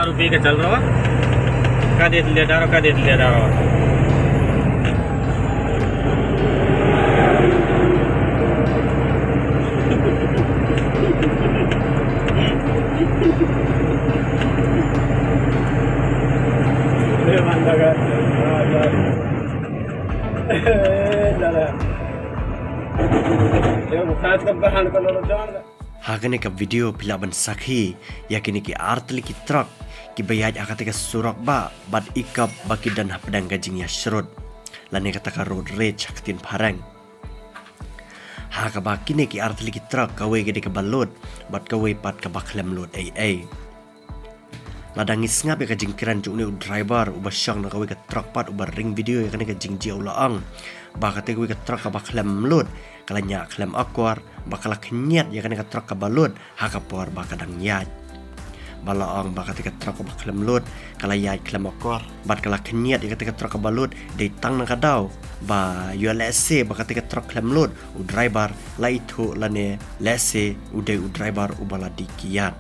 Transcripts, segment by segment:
दारू पी के चल रहा हो का देख लिया डारो का देख लिया डारो Hagane ka video pilaban sakhi yakini ki artli ki truck ki bayaj akate ka surak ba bad ikap baki dan hapdang gajing ya shrod lane kata ka road rage haktin parang haga baki ne ki artli ki truck kawe gede ka balot bad kawe pat ka baklem load ai ladang isngap ya ka jingkiran jukne driver uba syang na kawe ka truck pat uba ring video yakane ka jingji ulaang bakate kawe ka truck ka baklem load kalanya klem akwar bakala kenyat ya kan ka truk ka balut hakapor bakadang nyat balaang bakati ka truk ka klem lut kalaya klem akwar bat kala kenyat ya ka truk ka balut de tang na kadaw ba yo lese bakati ka truk klem lut u driver la itu lane lese u de u driver u bala dikiat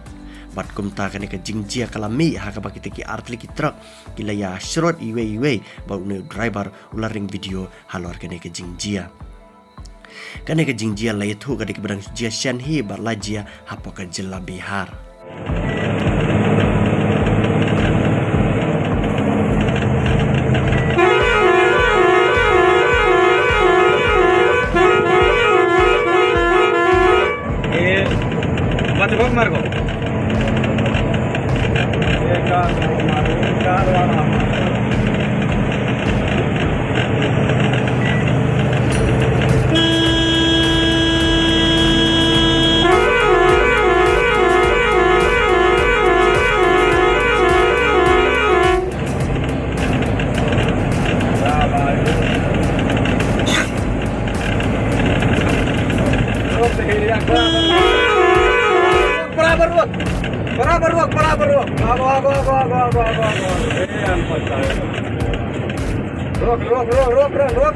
bat kumta kan ka jingjia kalami haka bakiti ki artli ki truk kilaya shrot iwe ba u driver ularing video halor kan ka jingjia Kane ka jingjia laitu ka dik berang jia shanhi barlajia hapo ka jilla bihar. Baca kok margo. Beraber ruak. Ruak.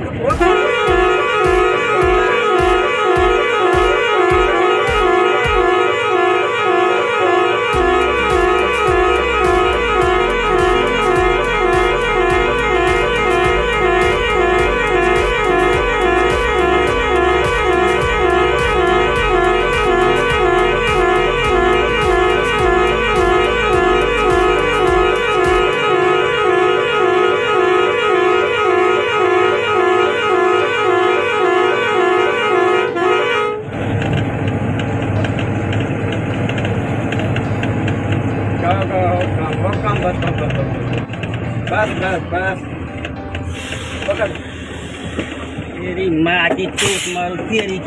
Bas. Makan. Ini mati tu malu kiri.